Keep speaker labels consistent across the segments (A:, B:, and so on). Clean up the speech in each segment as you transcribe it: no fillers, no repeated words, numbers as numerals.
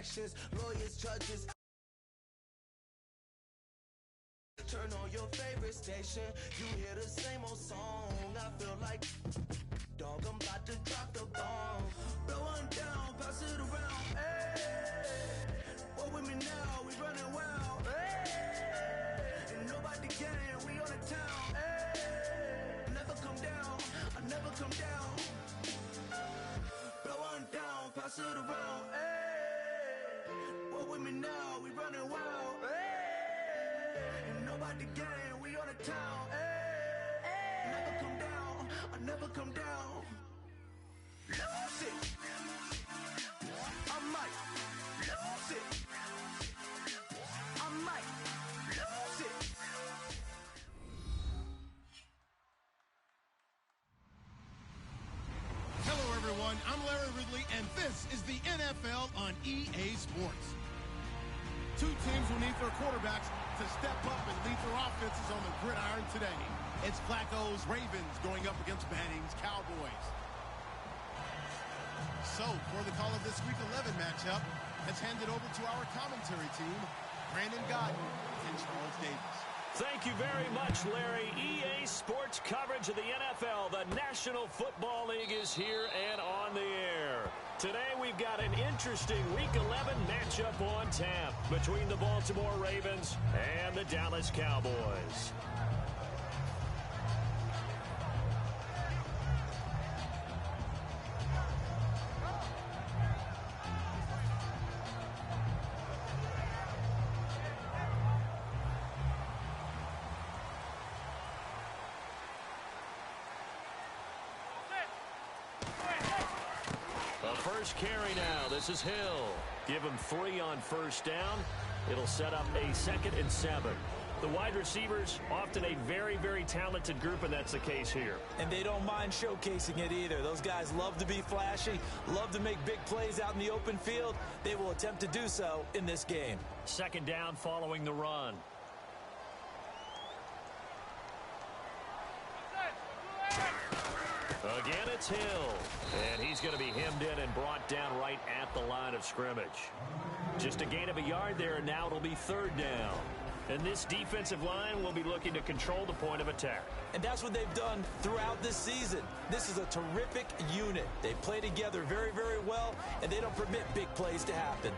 A: elections, lawyers, judges. Turn on your favorite station, you hear the same old song. I feel like, dog, I'm about to drop the bomb. Blow one down, pass it around. Hey, what with me now? We running wild. Hey, and nobody can. We on the town. Hey, never come down. I never come down. Blow one down, pass it around. Hey, what with me now? We running wild. Hey, and nobody can. We on the town. Hey, never come down. I never come down. Lose it. I might lose it. I might lose it.
B: Hello, everyone. I'm Larry Ridley, and this is the NFL on EA Sports. Two teams will need their quarterbacks to step up and lead their offenses on the gridiron today. It's Flacco's Ravens going up against Manning's Cowboys. So, for the call of this Week 11 matchup, let's hand it over to our commentary team, Brandon Godden and Charles Davis.
C: Thank you very much, Larry. EA Sports coverage of the NFL. The National Football League is here and on the air. Today we've got an interesting Week 11 matchup on tap between the Baltimore Ravens and the Dallas Cowboys. First carry now. This is Hill. Give him 3 on first down. It'll set up a 2nd and 7. The wide receivers, often a very, very talented group, and that's the case here.
D: And they don't mind showcasing it either. Those guys love to be flashy, love to make big plays out in the open field. They will attempt to do so in this game.
C: 2nd down following the run. Again, it's Hill. And he's going to be hemmed in and brought down right at the line of scrimmage. Just a gain of a yard there, and now it'll be 3rd down. And this defensive line will be looking to control the point of attack.
D: And that's what they've done throughout this season. This is a terrific unit. They play together very, very well, and they don't permit big plays to happen.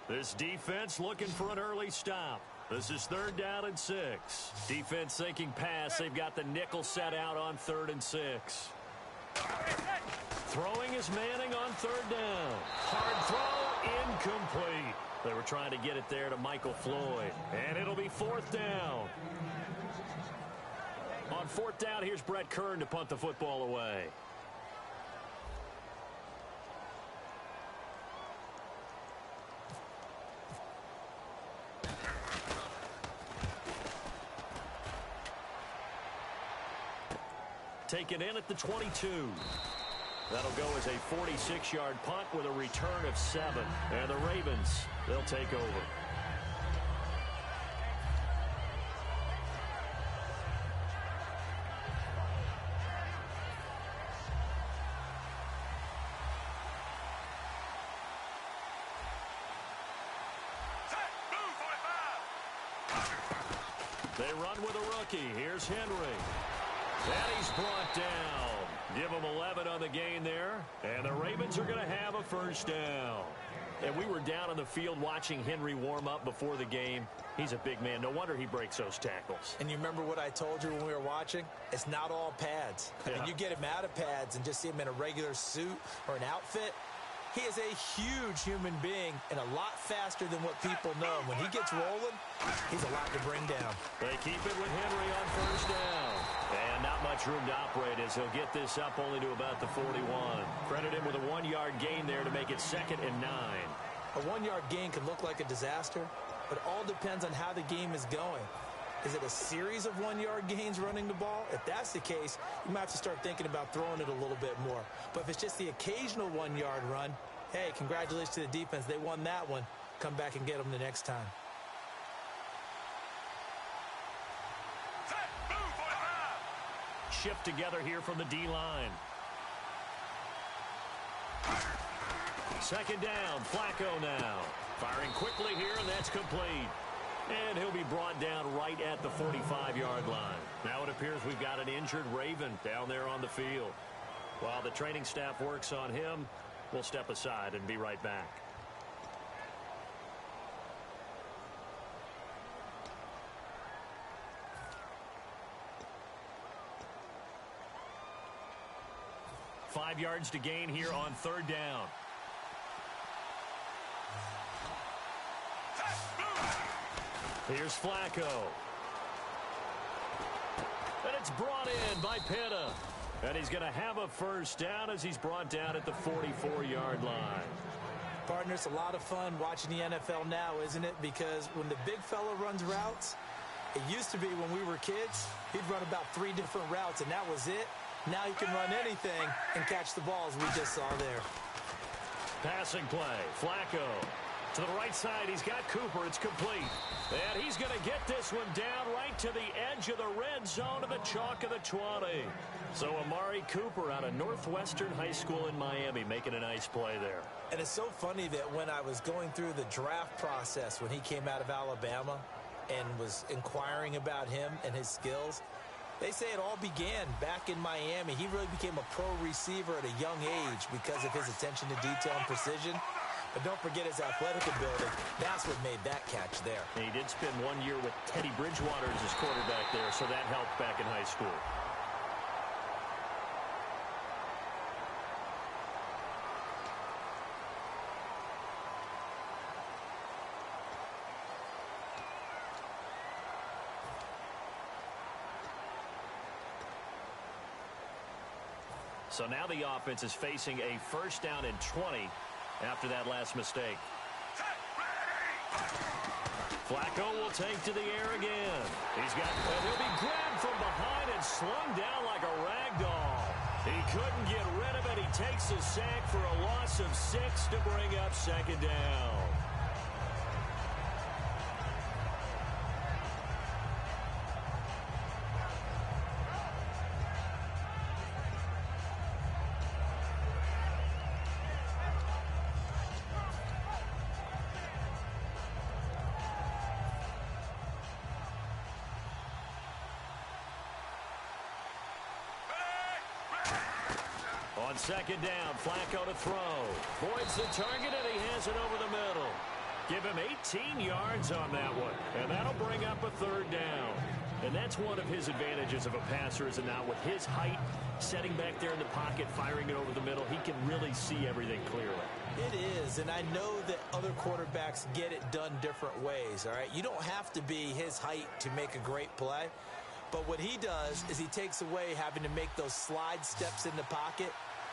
C: This defense looking for an early stop. This is 3rd down and 6. Defense thinking pass. They've got the nickel set out on 3rd and 6. Throwing is Manning on 3rd down. Hard throw, incomplete. They were trying to get it there to Michael Floyd. And it'll be 4th down. On 4th down, here's Brett Kern to punt the football away. Taken in at the 22. That'll go as a 46-yard punt with a return of 7. And the Ravens, they'll take over. They run with a rookie. Here's Henry. And he's brought down. Give him 11 on the gain there. And the Ravens are going to have a 1st down. And we were down on the field watching Henry warm up before the game. He's a big man. No wonder he breaks those tackles.
D: And you remember what I told you when we were watching? It's not all pads. I mean, you get him out of pads and just see him in a regular suit or an outfit. He is a huge human being and a lot faster than what people know. When he gets rolling, he's a lot to bring down.
C: They keep it with Henry on 1st down. And not much room to operate as he'll get this up only to about the 41. Credit him with a 1-yard gain there to make it 2nd and 9.
D: A 1-yard gain can look like a disaster, but it all depends on how the game is going. Is it a series of 1-yard gains running the ball? If that's the case, you might have to start thinking about throwing it a little bit more. But if it's just the occasional 1-yard run, hey, congratulations to the defense. They won that one. Come back and get them the next time.
C: shift together here from the D-line. Second down, Flacco now. Firing quickly here, and that's complete. And he'll be brought down right at the 45-yard line. Now it appears we've got an injured Raven down there on the field. While the training staff works on him, we'll step aside and be right back. Five yards to gain here on third down. Here's Flacco. And it's brought in by Pitta. And he's going to have a first down as he's brought down at the 44-yard line.
D: Partner, it's a lot of fun watching the NFL now, isn't it? Because when the big fella runs routes, it used to be when we were kids, he'd run about 3 different routes, and that was it. Now he can run anything and catch the balls we just saw there.
C: Passing play, Flacco. To the right side, he's got Cooper. It's complete. And he's going to get this one down right to the edge of the red zone of the chalk of the 20. So Amari Cooper out of Northwestern High School in Miami making a nice play there.
D: And it's so funny that when I was going through the draft process when he came out of Alabama and was inquiring about him and his skills, they say it all began back in Miami. He really became a pro receiver at a young age because of his attention to detail and precision. But don't forget his athletic ability. That's what made that catch there.
C: And he did spend 1 year with Teddy Bridgewater as his quarterback there, so that helped back in high school. So now the offense is facing a first down and 20 after that last mistake. Flacco will take to the air again. And he'll be grabbed from behind and slung down like a rag doll. He couldn't get rid of it. He takes a sack for a loss of 6 to bring up second down. On second down, Flacco to throw. Voids the target, and he has it over the middle. Give him 18 yards on that one, and that'll bring up a third down. And that's one of his advantages of a passer, is it not? With his height, setting back there in the pocket, firing it over the middle, he can really see everything clearly.
D: It is, and I know that other quarterbacks get it done different ways, all right? You don't have to be his height to make a great play. But what he does is he takes away having to make those slide steps in the pocket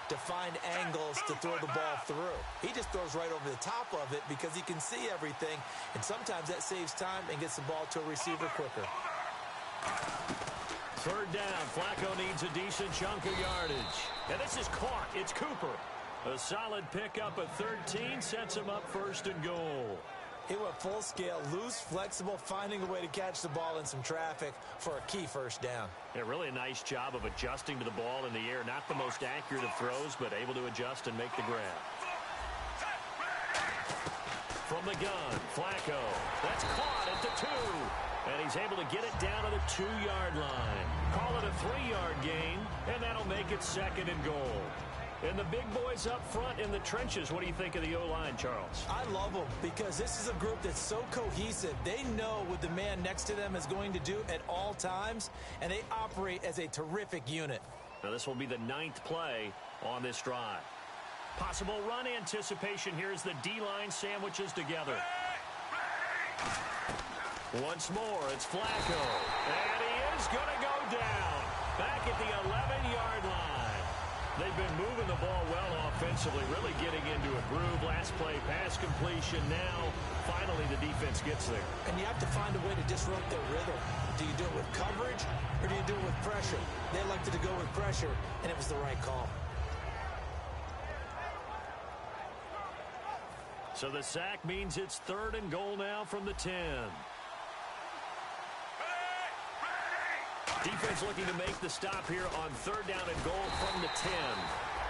D: to find angles to throw the ball through. He just throws right over the top of it because he can see everything, and sometimes that saves time and gets the ball to a receiver quicker.
C: Third down, Flacco needs a decent chunk of yardage. And this is caught. It's Cooper. A solid pickup at 13 sets him up first and goal.
D: He went full scale, loose, flexible, finding a way to catch the ball in some traffic for a key first down.
C: Yeah, really a nice job of adjusting to the ball in the air. Not the most accurate of throws, but able to adjust and make the grab. From the gun, Flacco. That's caught at the 2. And he's able to get it down to the 2-yard line. Call it a 3-yard gain, and that'll make it second and goal. And the big boys up front in the trenches, what do you think of the O-line, Charles?
D: I love them because this is a group that's so cohesive. They know what the man next to them is going to do at all times, and they operate as a terrific unit.
C: Now this will be the 9th play on this drive. Possible run anticipation here as the D-line sandwiches together. Once more, it's Flacco. And he is going to go down back at the 11-yard line. They've been moving the ball well offensively, really getting into a groove. Last play, pass completion. Now, finally, the defense gets there.
D: And you have to find a way to disrupt their rhythm. Do you do it with coverage, or do you do it with pressure? They elected to go with pressure, and it was the right call.
C: So the sack means it's third and goal now from the 10. Defense looking to make the stop here on 3rd down and goal from the 10.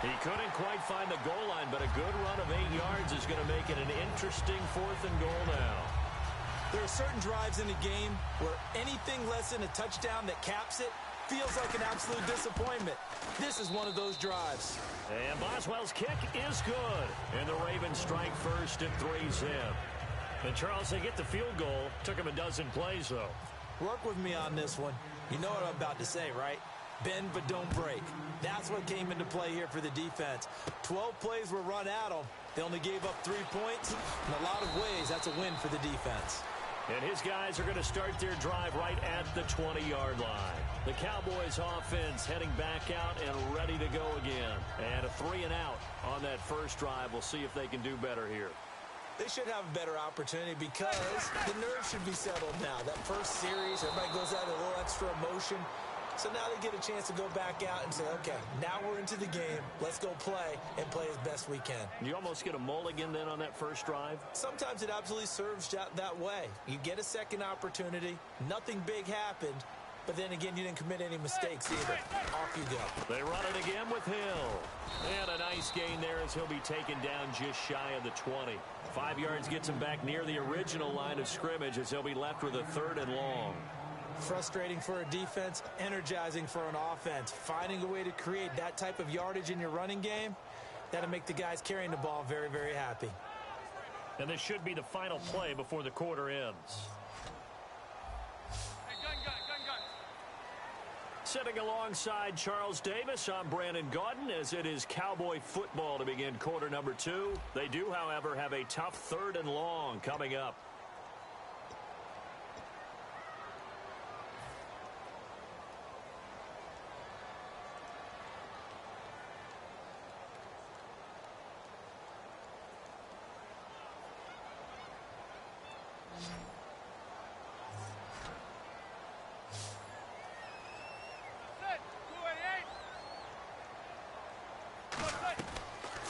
C: He couldn't quite find the goal line, but a good run of 8 yards is going to make it an interesting 4th and goal now.
D: There are certain drives in a game where anything less than a touchdown that caps it feels like an absolute disappointment. This is one of those drives.
C: And Boswell's kick is good. And the Ravens strike first at 3-zip. And Charles, they get the field goal. Took him a dozen plays, though.
D: Work with me on this one. You know what I'm about to say, right? Bend but don't break. That's what came into play here for the defense. 12 plays were run at them. They only gave up 3 points. In a lot of ways, that's a win for the defense.
C: And his guys are going to start their drive right at the 20-yard line. The Cowboys offense heading back out and ready to go again. And a 3-and-out on that first drive. We'll see if they can do better here.
D: They should have a better opportunity because the nerves should be settled now. That first series, everybody goes out with a little extra emotion. So now they get a chance to go back out and say, okay, now we're into the game. Let's go play and play as best we can.
C: You almost get a mulligan then on that first drive?
D: Sometimes it absolutely serves that way. You get a second opportunity. Nothing big happened. But then again, you didn't commit any mistakes either. Off you go.
C: They run it again with Hill. And a nice gain there as he'll be taken down just shy of the 20. 5 yards gets him back near the original line of scrimmage as he'll be left with a 3rd and long.
D: Frustrating for a defense, energizing for an offense. Finding a way to create that type of yardage in your running game, that'll make the guys carrying the ball very, very happy.
C: And this should be the final play before the quarter ends. Sitting alongside Charles Davis, I'm Brandon Gaudin as it is Cowboy football to begin quarter number 2. They do, however, have a tough 3rd and long coming up.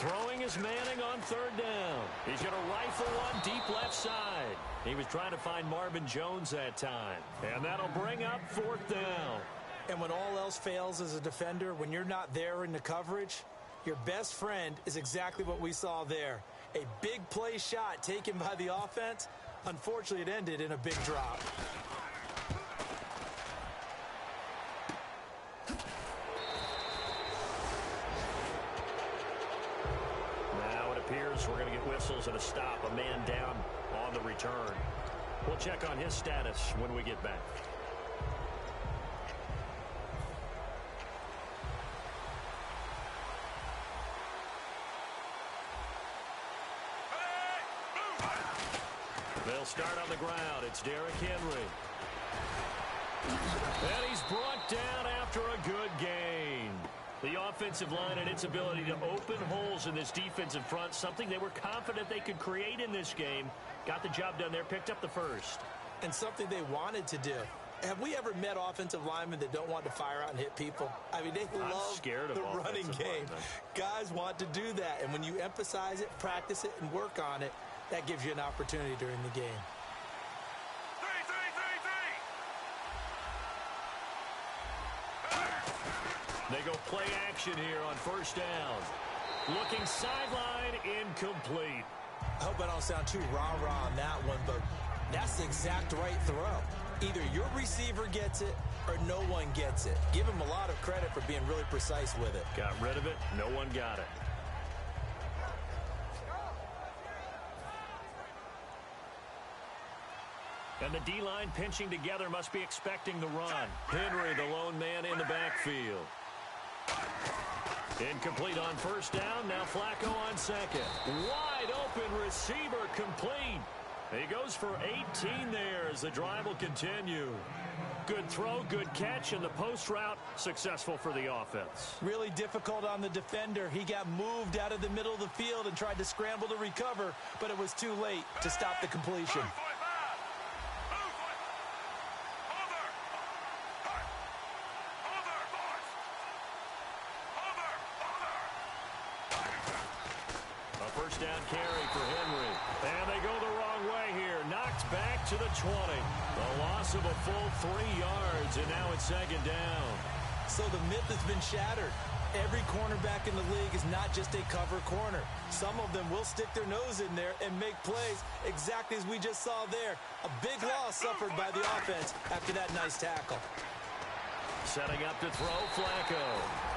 C: Throwing is Manning on 3rd down. He's going to rifle one deep left side. He was trying to find Marvin Jones that time. And that'll bring up 4th down.
D: And when all else fails as a defender, when you're not there in the coverage, your best friend is exactly what we saw there. A big play shot taken by the offense. Unfortunately, it ended in a big drop.
C: We're going to get whistles and a stop, a man down on the return. We'll check on his status when we get back. They'll start on the ground. It's Derrick Henry. And he's brought down after a good gain. The offensive line and its ability to open holes in this defensive front, something they were confident they could create in this game. Got the job done there, picked up the first.
D: And something they wanted to do. Have we ever met offensive linemen that don't want to fire out and hit people? I mean, they love the running game. Guys want to do that. And when you emphasize it, practice it, and work on it, that gives you an opportunity during the game.
C: They go play action here on 1st down. Looking sideline, incomplete.
D: I hope I don't sound too rah-rah on that one, but that's the exact right throw. Either your receiver gets it or no one gets it. Give him a lot of credit for being really precise with it.
C: Got rid of it. No one got it. And the D-line pinching together must be expecting the run. Henry, the lone man in the backfield. Incomplete on 1st down. Now Flacco on 2nd. Wide open receiver complete. He goes for 18 there as the drive will continue. Good throw, good catch, and the post route successful for the offense.
D: Really difficult on the defender. He got moved out of the middle of the field and tried to scramble to recover, but it was too late to stop the completion.
C: gets back to the 20. A loss of a full 3 yards, and now it's second down.
D: So the myth has been shattered. Every cornerback in the league is not just a cover corner. Some of them will stick their nose in there and make plays exactly as we just saw there. A big loss suffered by the offense after that nice tackle.
C: Setting up to throw, Flacco.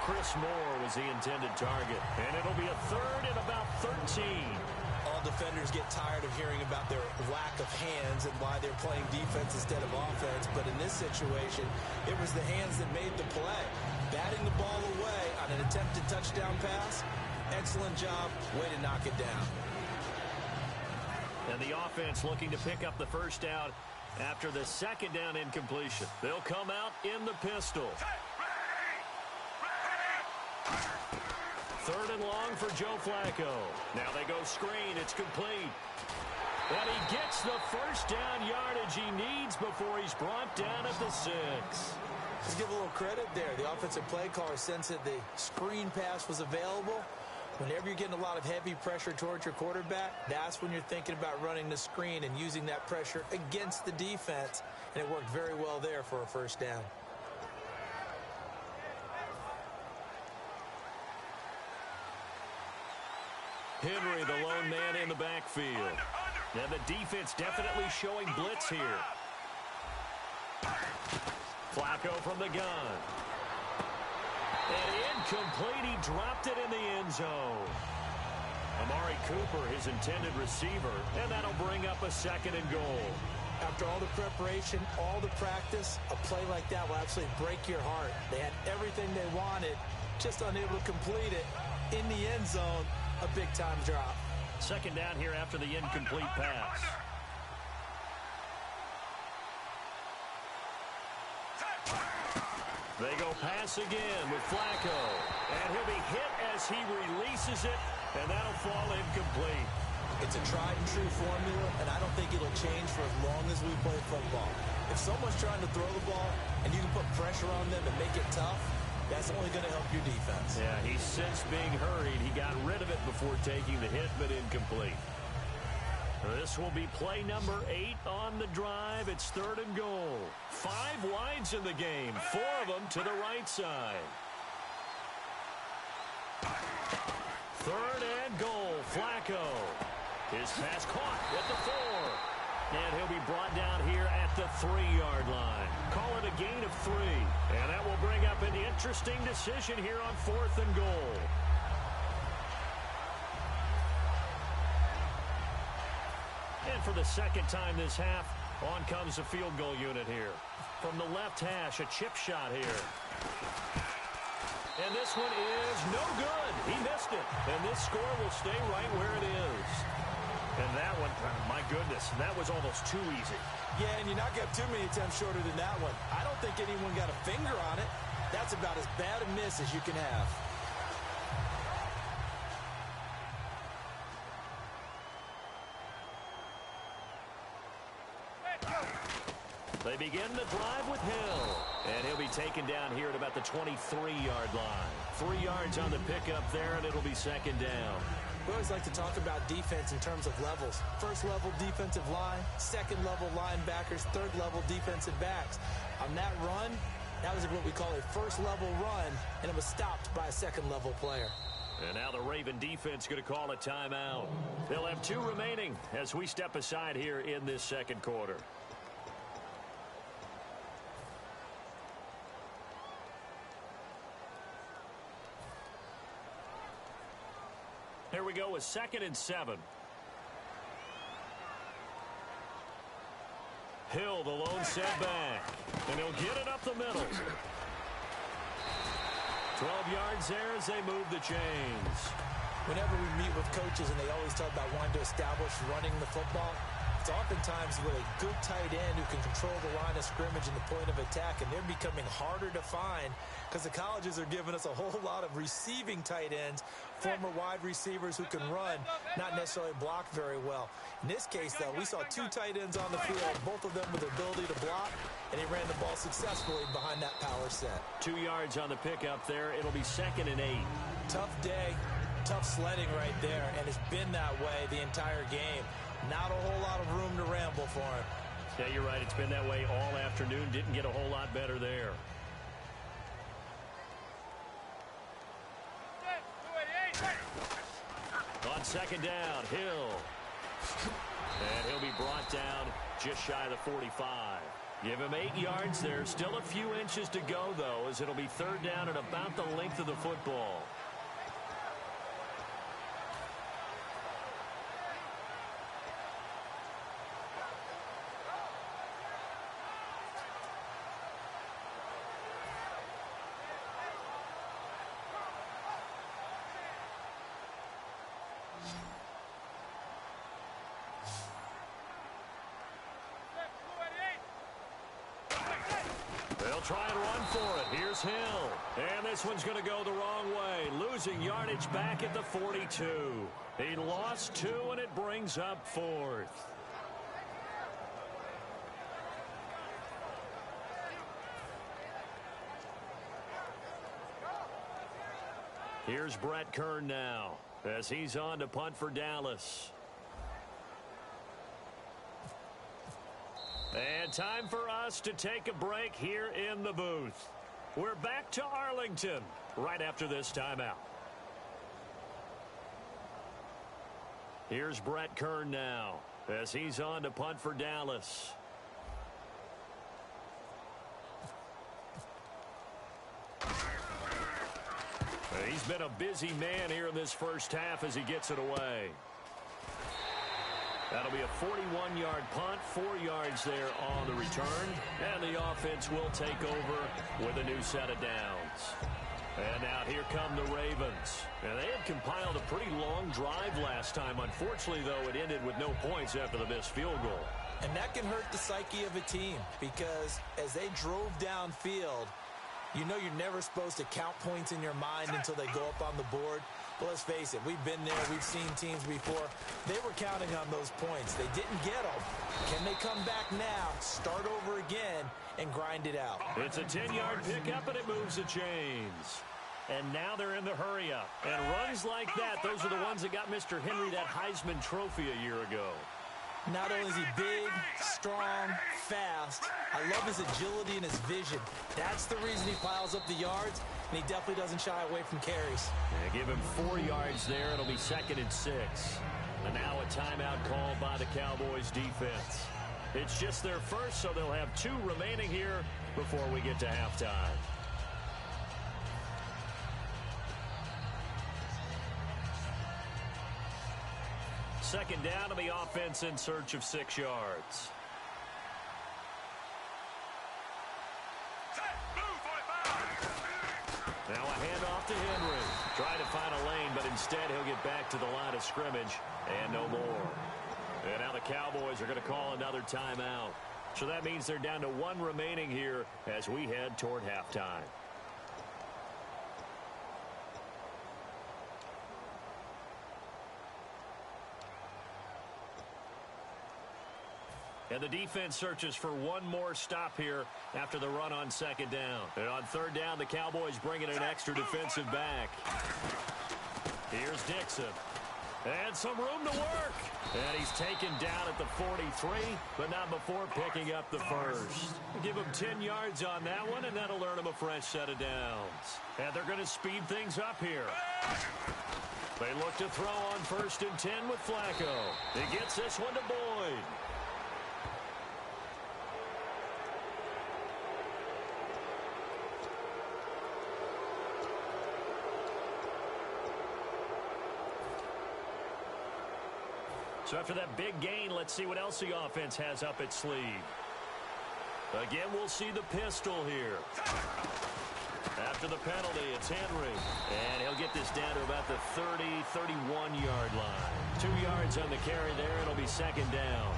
C: Chris Moore was the intended target, and it'll be a third and about 13.
D: All defenders get tired of hearing about their lack of hands and why they're playing defense instead of offense. But in this situation, it was the hands that made the play. Batting the ball away on an attempted touchdown pass. Excellent job. Way to knock it down.
C: And the offense looking to pick up the first down after the second down incompletion. They'll come out in the pistol. Third and long for Joe Flacco. Now they go screen. It's complete. And he gets the first down yardage he needs before he's brought down at the 6.
D: Let's give a little credit there. The offensive play caller sensed that the screen pass was available. Whenever you're getting a lot of heavy pressure towards your quarterback, that's when you're thinking about running the screen and using that pressure against the defense. And it worked very well there for a first down.
C: Henry, the lone man in the backfield. And the defense definitely showing blitz here. Flacco from the gun. And incomplete. He dropped it in the end zone. Amari Cooper, his intended receiver, and that'll bring up a second and goal.
D: After all the preparation, all the practice, a play like that will absolutely break your heart. They had everything they wanted, just unable to complete it. In the end zone, a big-time drop.
C: Second down here after the incomplete pass. They go pass again with Flacco. And he'll be hit as he releases it, and that'll fall incomplete.
D: It's a tried-and-true formula, and I don't think it'll change for as long as we play football. If someone's trying to throw the ball and you can put pressure on them and make it tough, that's only going to help your defense.
C: Yeah, he's since being hurried. He got rid of it before taking the hit, but incomplete. This will be play number 8 on the drive. It's third and goal. 5 wides in the game, 4 of them to the right side. Third and goal, Flacco. His pass caught at the 4. And he'll be brought down here at the 3-yard line. Call it a gain of 3. And that will bring up an interesting decision here on 4th and goal. And for the second time this half, on comes the field goal unit here. From the left hash, a chip shot here. And this one is no good. He missed it. And this score will stay right where it is. And that one, my goodness, that was almost too easy.
D: Yeah, and you're not going to have too many attempts shorter than that one. I don't think anyone got a finger on it. That's about as bad a miss as you can have.
C: They begin the drive with Hill. And he'll be taken down here at about the 23-yard line. 3 yards on the pickup there, and it'll be second down.
D: We always like to talk about defense in terms of levels. First level defensive line, second level linebackers, third level defensive backs. On that run, that was what we call a first level run, and it was stopped by a second level player.
C: And now the Raven defense going to call a timeout. They'll have 2 remaining as we step aside here in this second quarter. Here we go with 2nd and 7. Hill, the lone setback. And he'll get it up the middle. 12 yards there as they move the chains.
D: Whenever we meet with coaches and they always talk about wanting to establish running the football, it's oftentimes with a good tight end who can control the line of scrimmage and the point of attack, and they're becoming harder to find because the colleges are giving us a whole lot of receiving tight ends, former wide receivers who can run, not necessarily block very well. In this case, though, we saw 2 tight ends on the field, both of them with the ability to block, and he ran the ball successfully behind that power set.
C: 2 yards on the pickup there. It'll be 2nd and 8.
D: Tough day, tough sledding right there, and it's been that way the entire game. Not a whole lot of room to ramble for him.
C: Yeah, you're right. It's been that way all afternoon. Didn't get a whole lot better there. On second down, Hill. And he'll be brought down just shy of the 45. Give him 8 yards there. Still a few inches to go, though, as it'll be third down at about the length of the football. They'll try and run for it. Here's Hill. And this one's going to go the wrong way. Losing yardage back at the 42. He lost 2, and it brings up 4th. Here's Brett Kern now as he's on to punt for Dallas. And time for us to take a break here in the booth. We're back to Arlington right after this timeout. Here's Brett Kern now as he's on to punt for Dallas. He's been a busy man here in this first half as he gets it away. That'll be a 41-yard punt, 4 yards there on the return. And the offense will take over with a new set of downs. And now here come the Ravens. And they had compiled a pretty long drive last time. Unfortunately, though, it ended with no points after the missed field goal.
D: And that can hurt the psyche of a team because as they drove downfield, you know you're never supposed to count points in your mind until they go up on the board. But let's face it, we've been there. We've seen teams before. They were counting on those points. They didn't get them. Can they come back now, start over again, and grind it out?
C: It's a 10-yard pickup, and it moves the chains. And now they're in the hurry-up. And runs like that, those are the ones that got Mr. Henry that Heisman Trophy a year ago.
D: Not only is he big, strong, fast, I love his agility and his vision. That's the reason he piles up the yards, and he definitely doesn't shy away from carries.
C: Yeah, give him 4 yards there. It'll be 2nd and 6. And now a timeout called by the Cowboys defense. It's just their first, so they'll have 2 remaining here before we get to halftime. Second down to the offense in search of 6 yards. Now a handoff to Henry. Trying to find a lane, but instead he'll get back to the line of scrimmage and no more. And now the Cowboys are going to call another timeout. So that means they're down to 1 remaining here as we head toward halftime. And the defense searches for one more stop here after the run on second down. And on third down, the Cowboys bring in an extra defensive back. Here's Dixon. And some room to work. And he's taken down at the 43, but not before picking up the first. Give him 10 yards on that one, and that'll earn him a fresh set of downs. And they're going to speed things up here. They look to throw on 1st and 10 with Flacco. He gets this one to Boyd. So after that big gain, let's see what else the offense has up its sleeve. Again, we'll see the pistol here. After the penalty, it's Henry. And he'll get this down to about the 30, 31-yard line. 2 yards on the carry there. It'll be second down.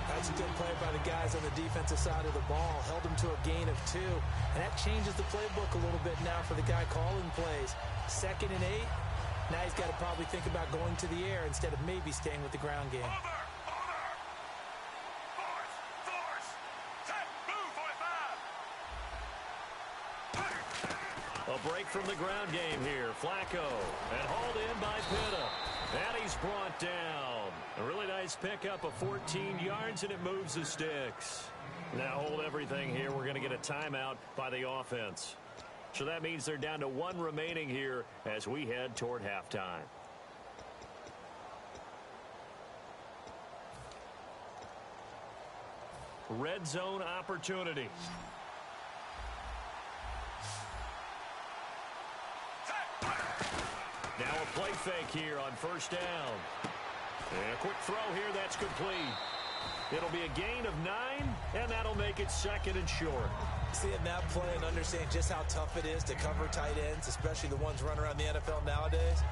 D: That's a good play by the guys on the defensive side of the ball. Held him to a gain of 2. And that changes the playbook a little bit now for the guy calling plays. 2nd and 8. Now he's got to probably think about going to the air instead of maybe staying with the ground game. A break from the ground game here. Flacco. And hauled in by Pitta.
C: And he's brought down. A really nice pickup of 14 yards, and it moves the sticks. Now hold everything here. We're going to get a timeout by the offense. So that means they're down to 1 remaining here as we head toward halftime. Red zone opportunity. Now a play fake here on first down. And a quick throw here, that's complete. It'll be a gain of 9, and that'll make it 2nd and short.
D: Seeing that play and understanding just how tough it is to cover tight ends, especially the ones running around the NFL nowadays,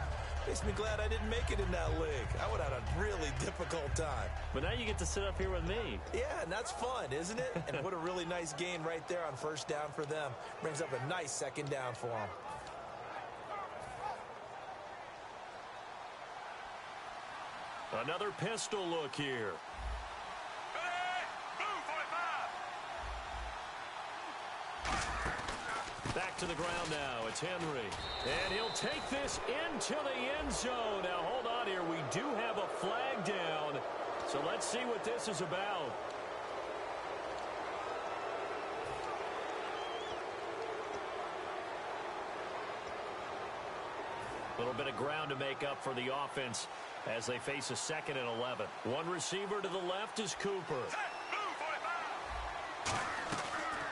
D: makes me glad I didn't make it in that league. I would have had a really difficult time.
C: But now you get to sit up here with me.
D: Yeah, and that's fun, isn't it? And what a really nice gain right there on first down for them. Brings up a nice 2nd down for them.
C: Another pistol look here. Back to the ground now. It's Henry. And he'll take this into the end zone. Now, hold on here. We do have a flag down. So let's see what this is about. A little bit of ground to make up for the offense as they face a 2nd and 11. One receiver to the left is Cooper.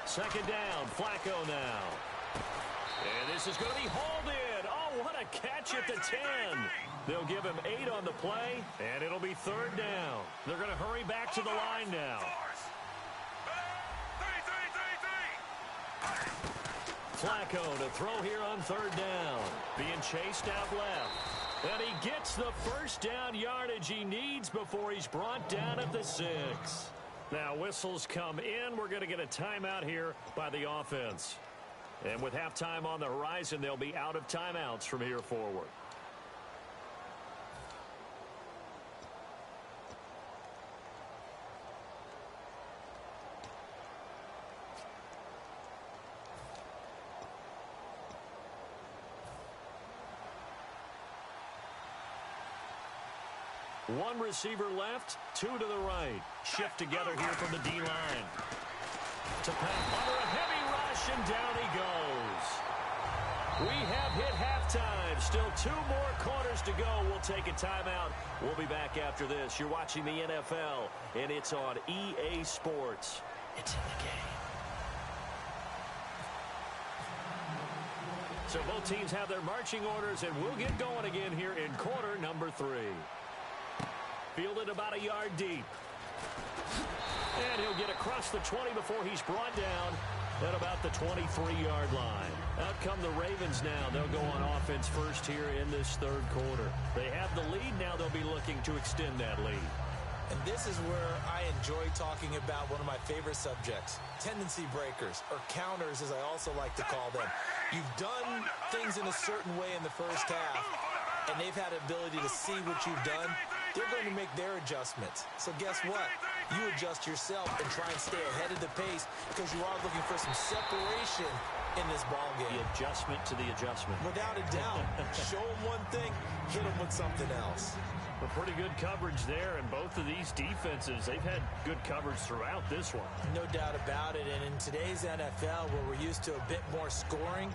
C: 2nd down, Flacco now. And this is going to be hauled in. Oh, what a catch at the 10. They'll give him 8 on the play, and it'll be 3rd down. They're going to hurry back to the line now. Flacco to throw here on 3rd down. Being chased out left. And he gets the first down yardage he needs before he's brought down at the 6. Now whistles come in. We're going to get a timeout here by the offense. And with halftime on the horizon, they'll be out of timeouts from here forward. One receiver left, 2 to the right. Shift together here from the D-line. To Pat under a heavy rush, and down he goes. We have hit halftime. Still 2 more quarters to go. We'll take a timeout. We'll be back after this. You're watching the NFL, and it's on EA Sports. It's in the game. So both teams have their marching orders, and we'll get going again here in quarter number 3. Fielded about a yard deep. And he'll get across the 20 before he's brought down at about the 23-yard line. Out come the Ravens now. They'll go on offense first here in this 3rd quarter. They have the lead. Now they'll be looking to extend that lead.
D: And this is where I enjoy talking about one of my favorite subjects, tendency breakers, or counters as I also like to call them. You've done things in a certain way in the first half, and they've had the ability to see what you've done. They're going to make their adjustments. So guess what? You adjust yourself and try and stay ahead of the pace because you are looking for some separation in this ball game.
C: The adjustment to the adjustment.
D: Without a doubt. Show them one thing, hit them with something else.
C: A pretty good coverage there, and both of these defenses, they've had good coverage throughout this one.
D: No doubt about it, and in today's NFL where we're used to a bit more scoring,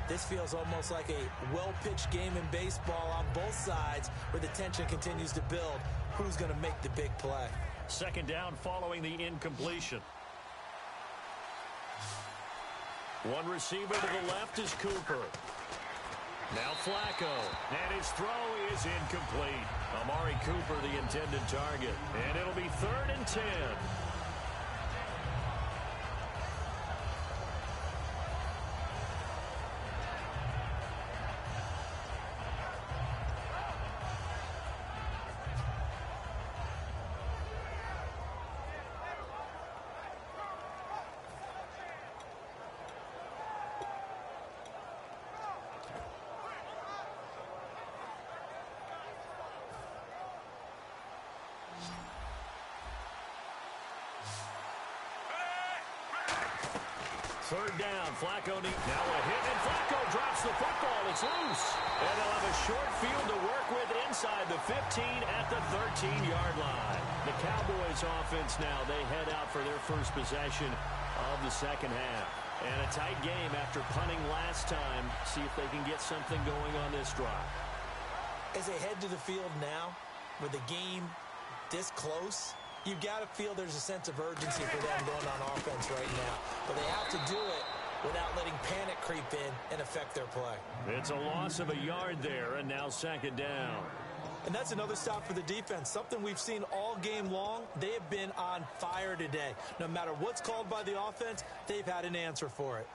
D: this feels almost like a well-pitched game in baseball on both sides where the tension continues to build. Who's going to make the big play?
C: 2nd down following the incompletion. One receiver to the left is Cooper. Now Flacco. And his throw is incomplete. Amari Cooper, the intended target. And it'll be 3rd and 10. Third down, Flacco now a hit, and Flacco drops the football. It's loose. And they'll have a short field to work with inside the 15 at the 13-yard line. The Cowboys offense now, they head out for their first possession of the second half. And a tight game after punting last time. See if they can get something going on this drive.
D: As they head to the field now, with the game this close, you've got to feel there's a sense of urgency for them going on offense right now. But they have to do it without letting panic creep in and affect their play.
C: It's a loss of a yard there, and now second down.
D: And that's another stop for the defense, something we've seen all game long. They have been on fire today. No matter what's called by the offense, they've had an answer for it.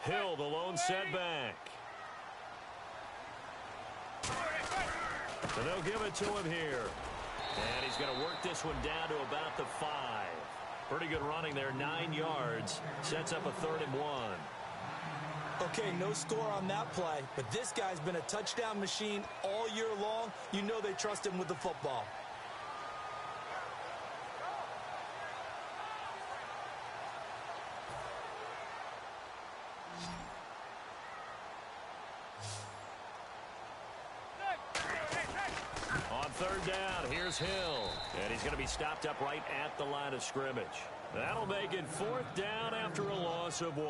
C: Hill, the lone setback. So they'll give it to him here. And he's going to work this one down to about the 5. Pretty good running there, 9 yards. Sets up a 3rd and 1.
D: Okay, no score on that play, but this guy's been a touchdown machine all year long. You know they trust him with the football.
C: Third down, here's Hill. And he's going to be stopped up right at the line of scrimmage. That'll make it 4th down after a loss of 1.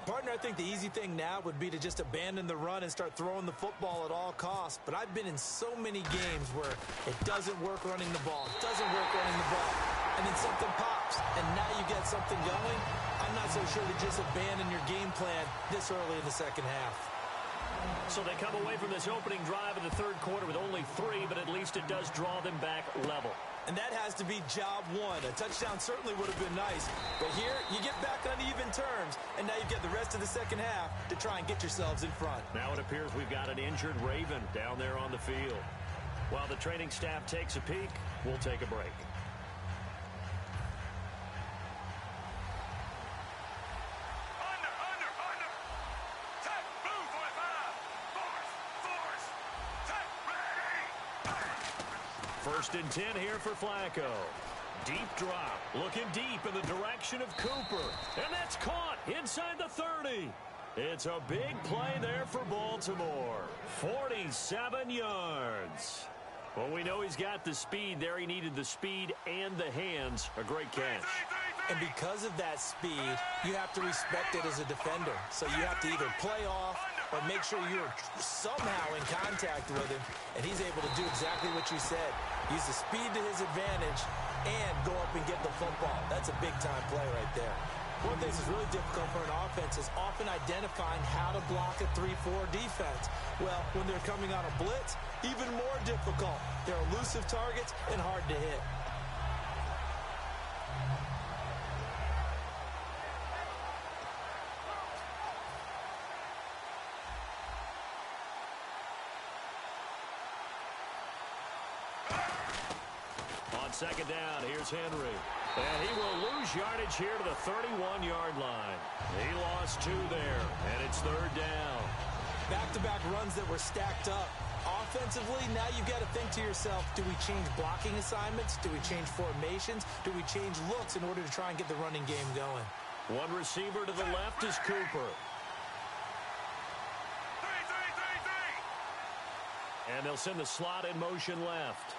D: Partner, I think the easy thing now would be to just abandon the run and start throwing the football at all costs. But I've been in so many games where it doesn't work running the ball. It doesn't work running the ball. And then something pops, and now you get something going. I'm not so sure to just abandon your game plan this early in the second half.
C: So they come away from this opening drive in the third quarter with only 3, but at least it does draw them back level.
D: And that has to be job one. A touchdown certainly would have been nice. But here, you get back on even terms, and now you get the rest of the second half to try and get yourselves in front.
C: Now it appears we've got an injured Raven down there on the field. While the training staff takes a peek, we'll take a break. First and 10 here for Flacco. Deep drop, looking deep in the direction of Cooper. And that's caught inside the 30. It's a big play there for Baltimore. 47 yards. Well, we know he's got the speed there. He needed the speed and the hands. A great catch.
D: And because of that speed, you have to respect it as a defender. So you have to either play off or make sure you're somehow in contact with him, and he's able to do exactly what you said. Use the speed to his advantage and go up and get the football. That's a big-time play right there. One thing that's really difficult for an offense is often identifying how to block a 3-4 defense. Well, when they're coming on a blitz, even more difficult. They're elusive targets and hard to hit.
C: Second down, here's Henry. And he will lose yardage here to the 31-yard line. He lost 2 there, and it's third down.
D: Back-to-back runs that were stacked up. Offensively, now you've got to think to yourself, do we change blocking assignments? Do we change formations? Do we change looks in order to try and get the running game going?
C: One receiver to the left is Cooper. And they'll send the slot in motion left.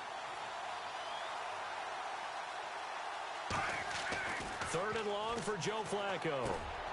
C: Third and long for Joe Flacco.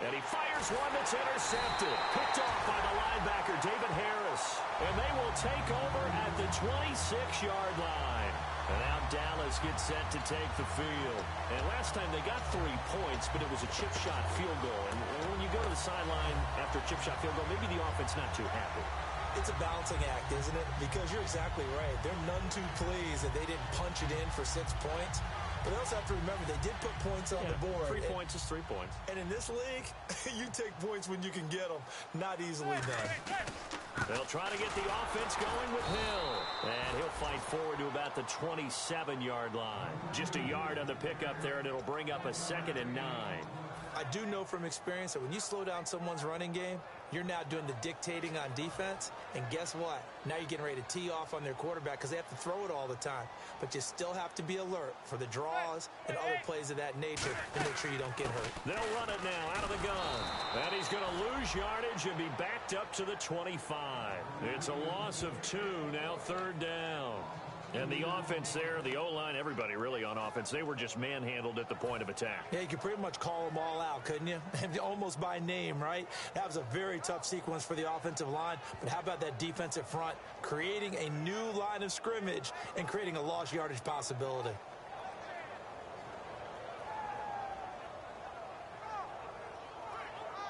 C: And he fires one that's intercepted. Picked off by the linebacker, David Harris. And they will take over at the 26-yard line. And now Dallas gets set to take the field. And last time they got 3 points, but it was a chip shot field goal. And when you go to the sideline after a chip shot field goal, maybe the offense not too happy.
D: It's a balancing act, isn't it? Because you're exactly right. They're none too pleased that they didn't punch it in for 6 points. But they also have to remember they did put points on the board.
C: 3 points is 3 points.
D: And in this league, you take points when you can get them. Not easily done.
C: They'll try to get the offense going with Hill. And he'll fight forward to about the 27-yard line. Just a yard on the pickup there, and it'll bring up a 2nd and 9.
D: I I do know from experience that when you slow down someone's running game, you're now doing the dictating on defense. And guess what? Now you're getting ready to tee off on their quarterback because they have to throw it all the time. But you still have to be alert for the draws and other plays of that nature to make sure you don't get hurt.
C: They'll run it now out of the gun. And he's going to lose yardage and be backed up to the 25. It's a loss of 2, now 3rd down. And the offense there, the O-line, everybody really on offense, they were just manhandled at the point of attack.
D: Yeah, you could pretty much call them all out, couldn't you? Almost by name, right? That was a very tough sequence for the offensive line. But how about that defensive front creating a new line of scrimmage and creating a lost yardage possibility?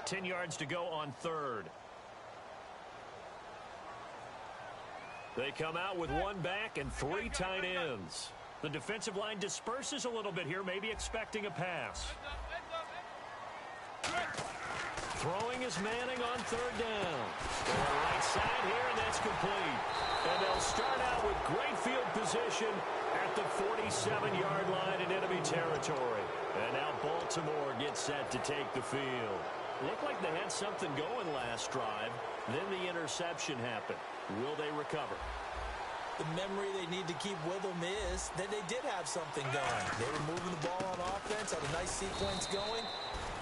C: $10 yards to go on 3rd. They come out with 1 back and 3 tight ends. The defensive line disperses a little bit here, maybe expecting a pass. Throwing is Manning on 3rd down. To the right side here, and that's complete. And they'll start out with great field position at the 47-yard line in enemy territory. And now Baltimore gets set to take the field. Looked like they had something going last drive. Then the interception happened. Will they recover?
D: The memory they need to keep with them is that they did have something going. They were moving the ball on offense, had a nice sequence going.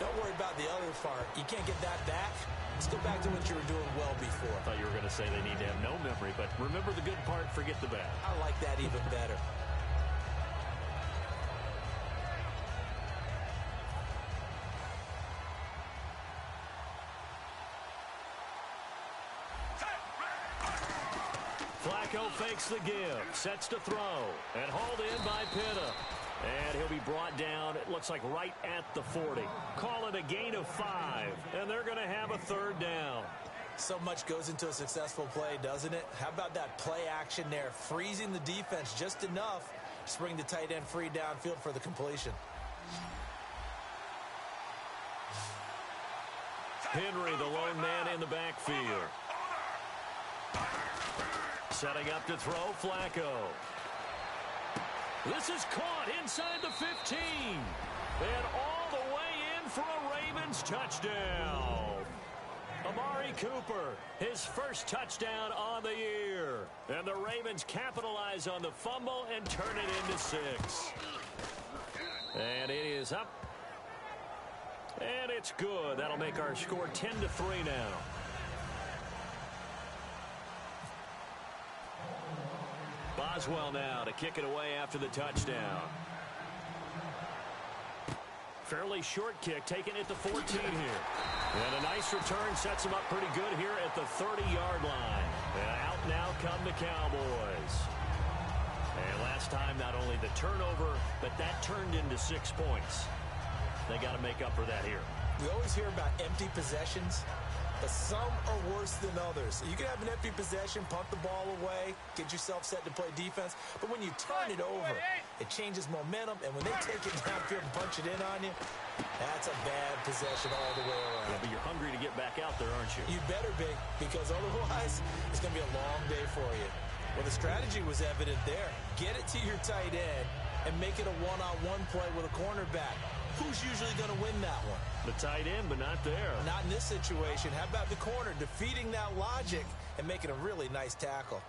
D: Don't worry about the other part. You can't get that back. Let's go back to what you were doing well before.
C: I thought you were going to say they need to have no memory, but remember the good part, forget the bad.
D: I like that even better.
C: Flacco fakes the give, sets to throw, and hauled in by Pitta. And he'll be brought down, it looks like right at the 40. Call it a gain of 5, and they're going to have a 3rd down.
D: So much goes into a successful play, doesn't it? How about that play action there, freezing the defense just enough to bring the tight end free downfield for the completion.
C: Henry, the lone man in the backfield. Setting up to throw, Flacco. This is caught inside the 15. And all the way in for a Ravens touchdown. Amari Cooper, his first touchdown on the year. And the Ravens capitalize on the fumble and turn it into 6. And it is up. And it's good. That'll make our score 10-3 now. Boswell now to kick it away after the touchdown. Fairly short kick, taken at the 14 here. And a nice return sets him up pretty good here at the 30-yard line. And out now come the Cowboys. And last time, not only the turnover, but that turned into 6 points. They got to make up for that here.
D: We always hear about empty possessions, but some are worse than others. You can have an empty possession, punt the ball away, get yourself set to play defense, but when you turn it over, it changes momentum, and when they take it downfield and punch it in on you, that's a bad possession all the way around.
C: Yeah, but you're hungry to get back out there, aren't you?
D: You better be, because otherwise, it's going to be a long day for you. Well, the strategy was evident there. Get it to your tight end and make it a one-on-one play with a cornerback. Who's usually going to win that one?
C: The tight end, but not there.
D: Not in this situation. How about the corner defeating that logic and making a really nice tackle?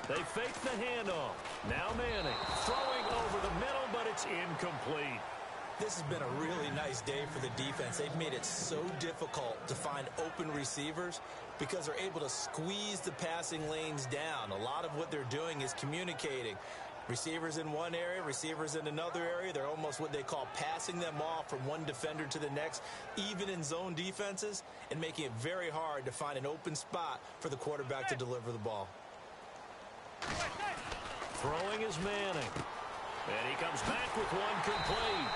C: They fake the handoff. Now Manning throwing over the middle, but it's incomplete.
D: This has been a really nice day for the defense. They've made it so difficult to find open receivers because they're able to squeeze the passing lanes down. A lot of what they're doing is communicating. Receivers in one area, receivers in another area. They're almost what they call passing them off from one defender to the next, even in zone defenses, and making it very hard to find an open spot for the quarterback to deliver the ball.
C: Throwing is Manning. And he comes back with one complete.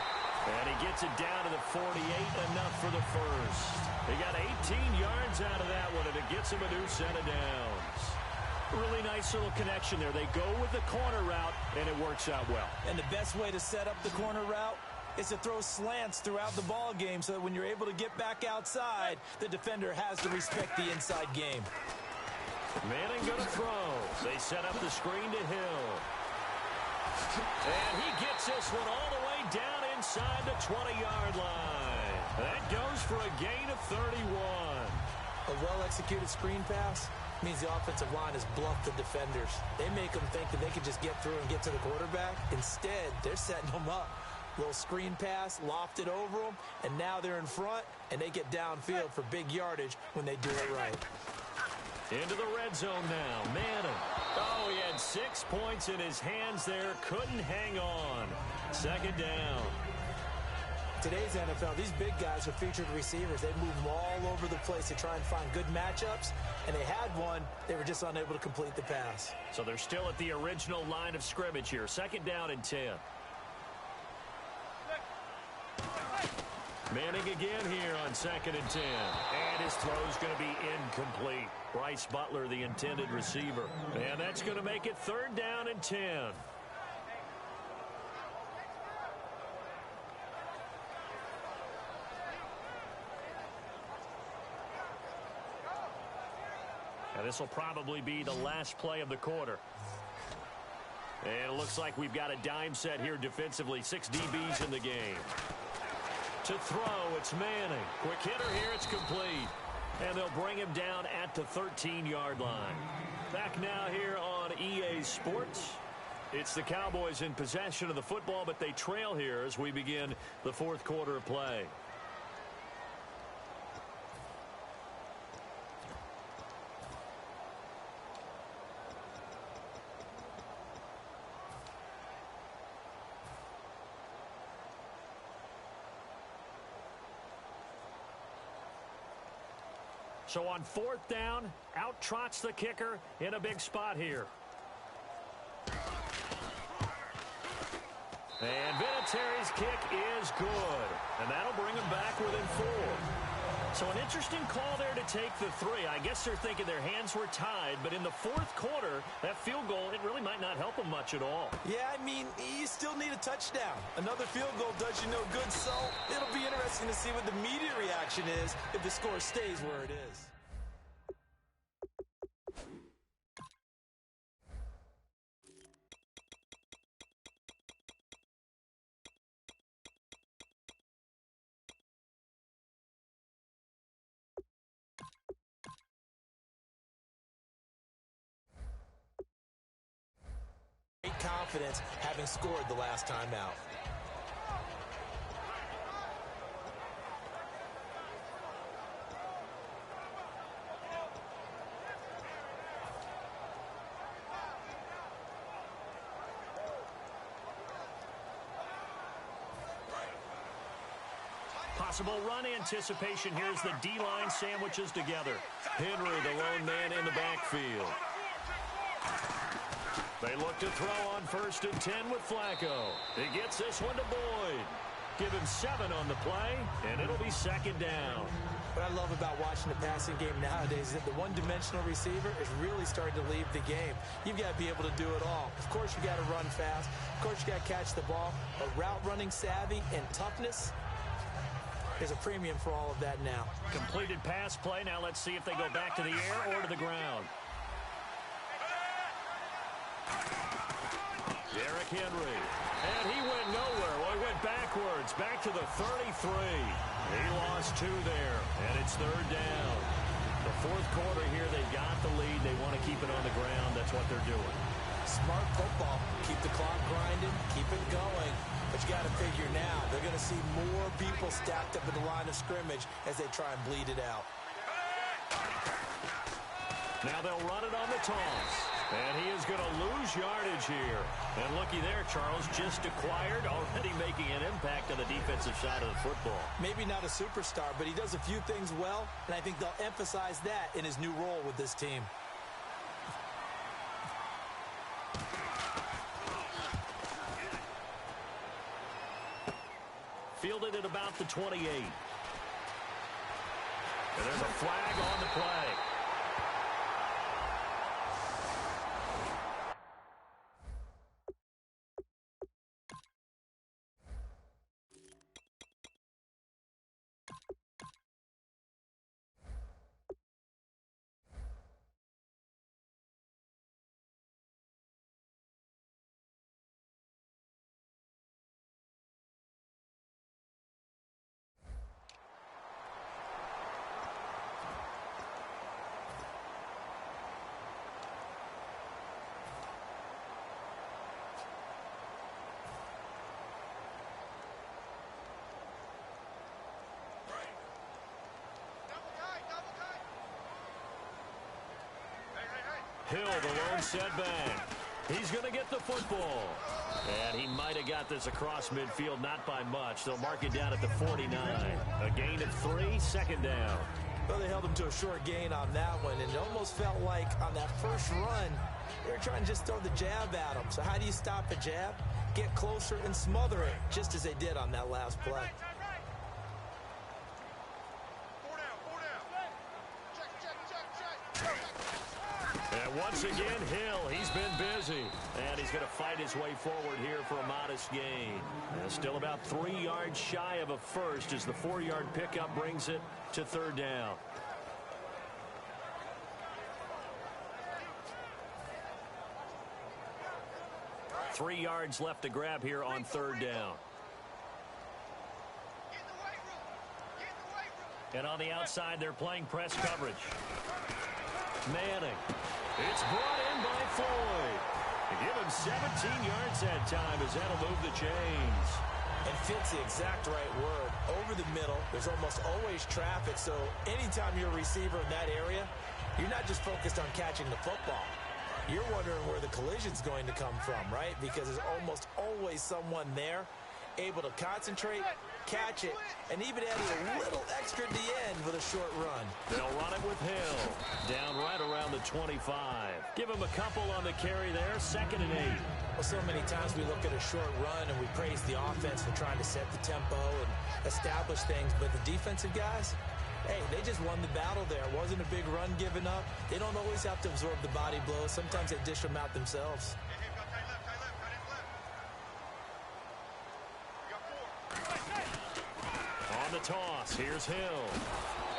C: And he gets it down to the 48, enough for the first. He got 18 yards out of that one, and it gets him a new set of downs. Really nice little connection there. They go with the corner route, and it works out well.
D: And the best way to set up the corner route is to throw slants throughout the ball game so that when you're able to get back outside, the defender has to respect the inside game.
C: Manning going to throw. They set up the screen to Hill. And he gets this one all the way play down inside the 20-yard line. That goes for a gain of 31.
D: A well-executed screen pass means the offensive line has bluffed the defenders. They make them think that they can just get through and get to the quarterback. Instead, they're setting them up. Little screen pass, lofted over them, and now they're in front, and they get downfield for big yardage when they do it right.
C: Into the red zone now. Manning. Oh, he had 6 points in his hands there. Couldn't hang on. Second down.
D: Today's NFL, these big guys are featured receivers. They move them all over the place to try and find good matchups, and they had one. They were just unable to complete the pass.
C: So they're still at the original line of scrimmage here. Second down and 10. Manning again here on second and 10. And his throw's going to be incomplete. Bryce Butler, the intended receiver. And that's going to make it third down and 10. And this will probably be the last play of the quarter. And it looks like we've got a dime set here defensively. 6 DBs in the game. To throw, it's Manning. Quick hitter here, it's complete. And they'll bring him down at the 13-yard line. Back now here on EA Sports. It's the Cowboys in possession of the football, but they trail here as we begin the fourth quarter of play. So on fourth down, out trots the kicker in a big spot here. And Vinatieri's kick is good. And that'll bring him back within 4. So an interesting call there to take the 3. I guess they're thinking their hands were tied, but in the fourth quarter, that field goal, it really might not help them much at all.
D: Yeah, I mean, you still need a touchdown. Another field goal does you no good, so it'll be interesting to see what the media reaction is if the score stays where it is. Confidence having scored the last time out.
C: Possible run anticipation. Here's the D-line sandwiches together. Henry, the lone man in the backfield. They look to throw on first and 10 with Flacco. He gets this one to Boyd. Give him 7 on the play, and it'll be second down.
D: What I love about watching the passing game nowadays is that the one-dimensional receiver is really starting to leave the game. You've got to be able to do it all. Of course, you got to run fast. Of course, you got to catch the ball. But route running savvy and toughness, there's a premium for all of that now.
C: Completed pass play. Now let's see if they go back to the air or to the ground. Derrick Henry. And he went nowhere. Well, he went backwards. Back to the 33. He lost 2 there. And it's third down. The fourth quarter here, they've got the lead. They want to keep it on the ground. That's what they're doing.
D: Smart football. Keep the clock grinding. Keep it going. But you got to figure now, they're going to see more people stacked up in the line of scrimmage as they try and bleed it out.
C: Now they'll run it on the toss. And he is going to lose yardage here. And looky there, Charles, just acquired, already making an impact on the defensive side of the football.
D: Maybe not a superstar, but he does a few things well, and I think they'll emphasize that in his new role with this team.
C: Fielded at about the 28. And there's a flag on the play. Hill, the lone setback. He's going to get the football. And he might have got this across midfield, not by much. They'll mark it down at the 49. A gain of 3, second down.
D: Well, they held him to a short gain on that one, and it almost felt like on that first run, they were trying to just throw the jab at him. So how do you stop a jab? Get closer and smother it, just as they did on that last play.
C: And once again, Hill, he's been busy. And he's going to fight his way forward here for a modest gain. And still about 3 yards shy of a first as the 4-yard pickup brings it to third down. Three yards left to grab here on third down. And on the outside, they're playing press coverage. Manning. It's brought in by Floyd. Give him 17 yards that time as that'll move the chains.
D: And fits the exact right word. Over the middle, there's almost always traffic, so anytime you're a receiver in that area, you're not just focused on catching the football. You're wondering where the collision's going to come from, right? Because there's almost always someone there able to concentrate, catch it, and even add a little extra at the end with a short run.
C: They'll run it with Hill. Down right around the 25. Give him a couple on the carry there. 2nd and 8.
D: Well, so many times we look at a short run and we praise the offense for trying to set the tempo and establish things, but the defensive guys, hey, they just won the battle there. It wasn't a big run given up. They don't always have to absorb the body blows. Sometimes they dish them out themselves.
C: On the toss, here's Hill.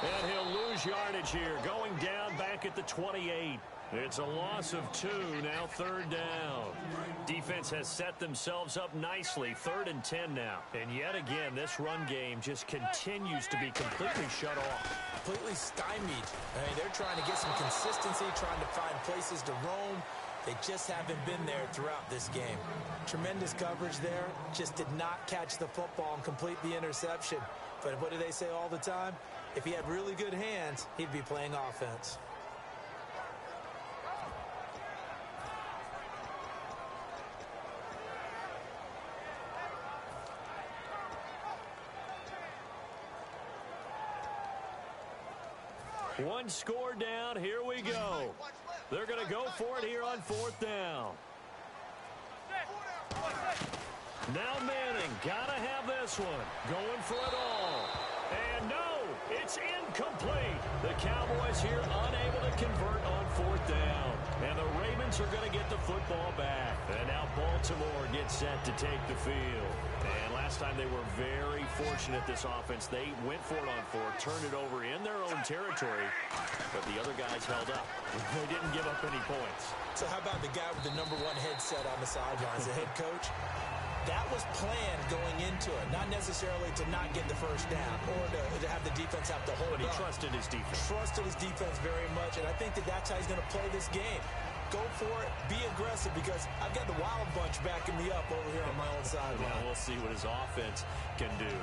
C: And he'll lose yardage here, going down back at the 28. It's a loss of 2, now third down. Defense has set themselves up nicely, 3rd and 10 now. And yet again, this run game just continues to be completely shut off.
D: Completely stymied. I mean, they're trying to get some consistency, trying to find places to roam. They just haven't been there throughout this game. Tremendous coverage there. Just did not catch the football and complete the interception. But what do they say all the time? If he had really good hands, he'd be playing offense.
C: One score down. Here we go. They're going to go for it here on 4th down. Now Manning, gotta have this one. Going for it all. And no, it's incomplete. The Cowboys here unable to convert on 4th down. And the Ravens are going to get the football back. And now Baltimore gets set to take the field. And last time they were very fortunate, this offense. They went for it on 4th, turned it over in their own territory. But the other guys held up. They didn't give up any points.
D: So how about the guy with the #1 headset on the sidelines, the head coach? That was planned going into it, not necessarily to not get the first down or to have the defense have to hold
C: But he
D: up.
C: trusted his defense.
D: Trusted his defense very much, and I think that's how he's going to play this game. Go for it, be aggressive, because I've got the Wild Bunch backing me up over here on my own sideline.
C: Now we'll see what his offense can do.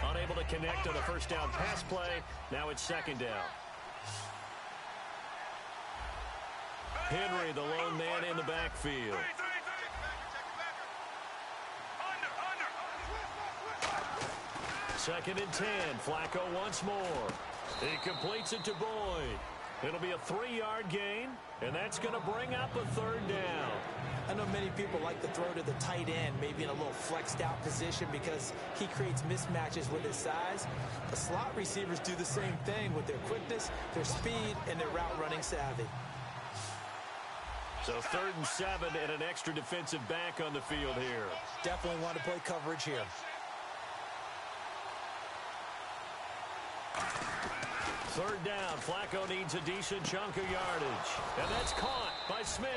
C: Unable to connect on a first down pass play. Now it's 2nd down. Henry, the lone man in the backfield. Second and 10. Flacco once more. He completes it to Boyd. It'll be a 3-yard gain, and that's going to bring up a 3rd down.
D: I know many people like to throw to the tight end, maybe in a little flexed out position because he creates mismatches with his size. The slot receivers do the same thing with their quickness, their speed, and their route running savvy.
C: So 3rd and 7 and an extra defensive back on the field here.
D: Definitely want to play coverage here.
C: Third down. Flacco needs a decent chunk of yardage. And that's caught by Smith.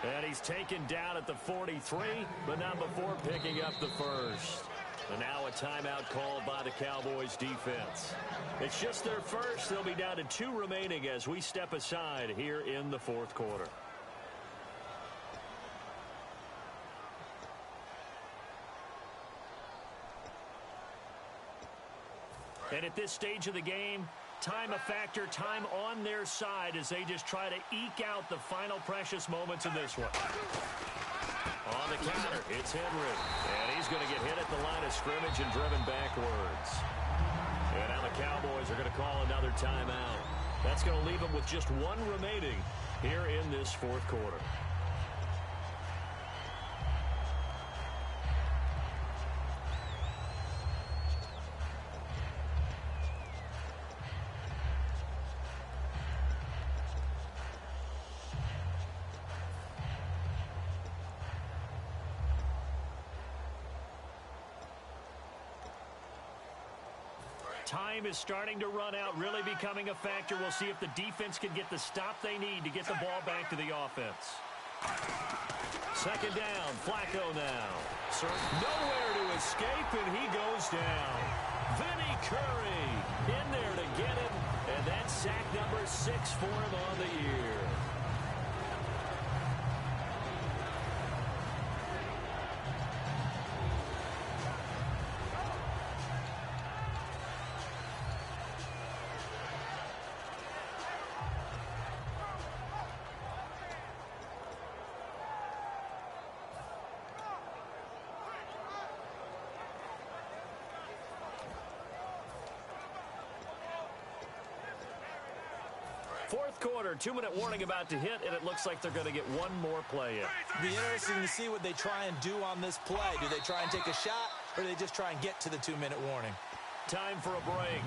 C: And he's taken down at the 43, but not before picking up the first. And now a timeout called by the Cowboys defense. It's just their first. They'll be down to 2 remaining as we step aside here in the 4th quarter. And at this stage of the game, time a factor, time on their side as they just try to eke out the final precious moments of this one. On the counter, it's Henry. And he's going to get hit at the line of scrimmage and driven backwards. And now the Cowboys are going to call another timeout. That's going to leave them with just one remaining here in this fourth quarter. Time is starting to run out, really becoming a factor. We'll see if the defense can get the stop they need to get the ball back to the offense. Second down, Flacco now. Nowhere to escape, and he goes down. Vinny Curry in there to get him, and that's sack number 6 for him on the year. Fourth quarter, 2-minute warning about to hit, and it looks like they're going to get one more play in.
D: Be interesting to see what they try and do on this play. Do they try and take a shot, or do they just try and get to the 2-minute warning?
C: Time for a break.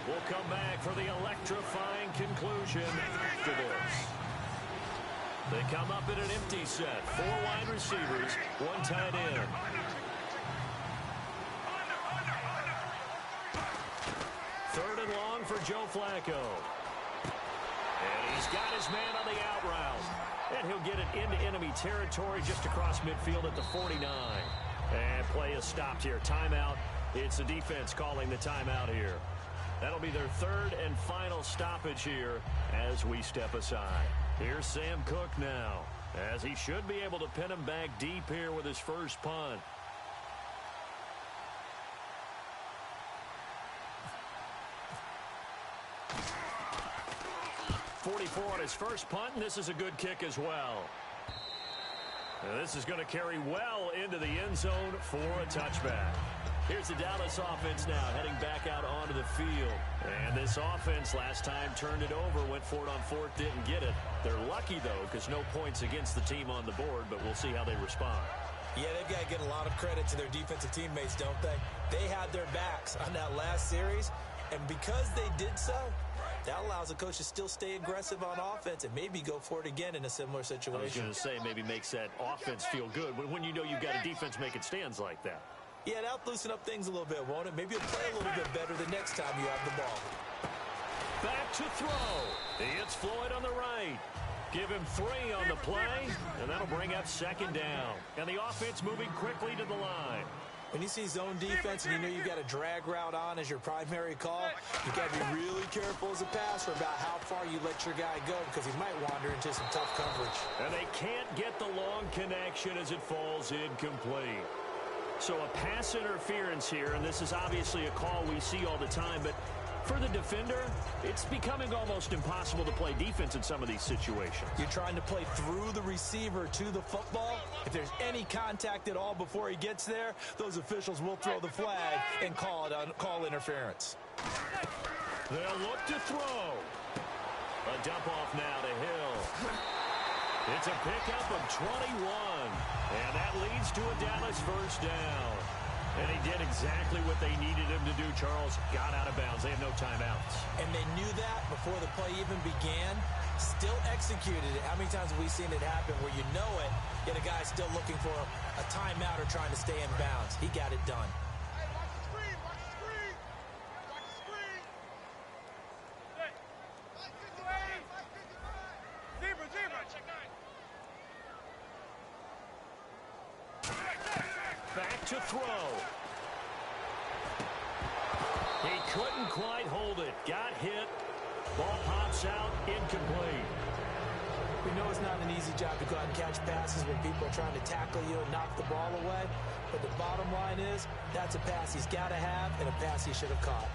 C: We'll come back for the electrifying conclusion after this. They come up in an empty set. 4 wide receivers, 1 tight end. Third and long for Joe Flacco. And he's got his man on the out route. And he'll get it into enemy territory just across midfield at the 49. And play is stopped here. Timeout. It's the defense calling the timeout here. That'll be their third and final stoppage here as we step aside. Here's Sam Cook now, as he should be able to pin him back deep here with his first punt. 44 on his first punt, and this is a good kick as well. And this is going to carry well into the end zone for a touchback. Here's the Dallas offense now heading back out onto the field. And this offense last time turned it over, went for it on fourth, didn't get it. They're lucky, though, because no points against the team on the board, but we'll see how they respond.
D: Yeah, they've got to get a lot of credit to their defensive teammates, don't they? They had their backs on that last series, and because they did so, that allows the coach to still stay aggressive on offense and maybe go for it again in a similar situation.
C: I was going to say, maybe makes that offense feel good when you know you've got a defense making stands like that.
D: Yeah, that'll loosen up things a little bit, won't it? Maybe you'll play a little bit better the next time you have the ball.
C: Back to throw. It's Floyd on the right. Give him 3 on the play, and that'll bring up second down. And the offense moving quickly to the line.
D: When you see zone defense and you know you've got a drag route on as your primary call, you've got to be really careful as a passer about how far you let your guy go because he might wander into some tough coverage.
C: And they can't get the long connection as it falls incomplete. So a pass interference here, and this is obviously a call we see all the time, but for the defender, it's becoming almost impossible to play defense in some of these situations.
D: You're trying to play through the receiver to the football. If there's any contact at all before he gets there, those officials will throw the flag and call interference.
C: They'll look to throw. A dump off now to Hill. It's a pickup of 21, and that leads to a Dallas first down. And he did exactly what they needed him to do. Charles got out of bounds. They have no timeouts.
D: And they knew that before the play even began, still executed it. How many times have we seen it happen where you know it, yet a guy's still looking for a timeout or trying to stay in bounds? He got it done.
E: Hey, watch the screen, watch the screen. Watch the screen. Zebra. Check 9.
C: Back to throw. He couldn't quite hold it. Got hit. Ball pops out. Incomplete.
D: We know it's not an easy job to go out and catch passes when people are trying to tackle you and knock the ball away. But the bottom line is, that's a pass he's got to have and a pass he should have caught.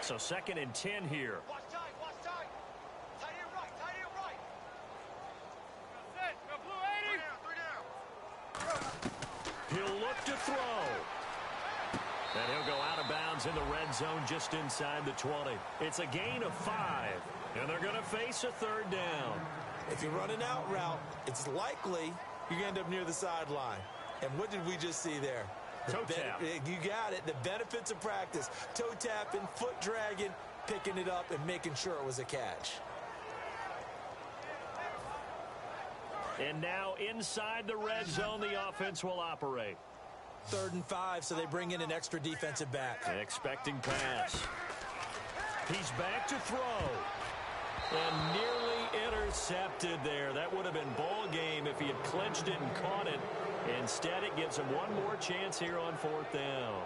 C: So 2nd and 10 here.
E: Watch tight, watch tight. Tight end right, tight end right. That's it. Go blue 80. 3 down.
C: He'll look to throw. And he'll go out of bounds in the red zone just inside the 20. It's a gain of 5. And they're going to face a 3rd down.
D: If you run an out route, it's likely you're going to end up near the sideline. And what did we just see there?
C: Toe tap.
D: You got it. The benefits of practice. Toe tapping, foot dragging, picking it up, and making sure it was a catch.
C: And now inside the red zone, the offense will operate.
D: 3rd and 5, so they bring in an extra defensive back.
C: An expecting pass. He's back to throw. And nearly intercepted there. That would have been ball game if he had clinched it and caught it. Instead, it gives him one more chance here on 4th down.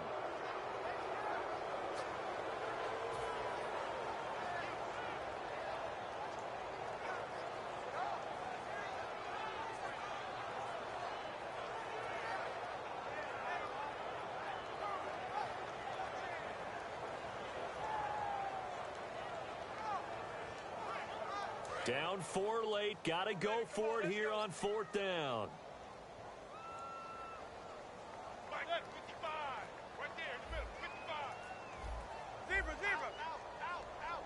C: Down 4 late. Got to go for it here on 4th down.
E: Right there, 55. Right there in the middle, 55. Zebra, zebra. Out.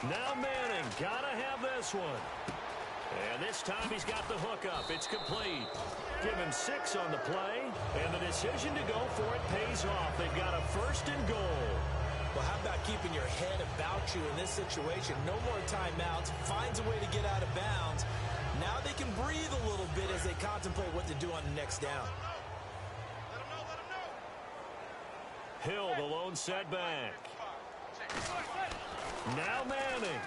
C: Now Manning. Got to have this one. And this time he's got the hook up. It's complete. Give him 6 on the play. And the decision to go for it pays off. They've got a 1st and goal.
D: Well, how about keeping your head about you in this situation? No more timeouts. Finds a way to get out of bounds. Now they can breathe a little bit as they contemplate what to do on the next down.
E: Let him know.
C: Hill, the lone setback. Now Manning.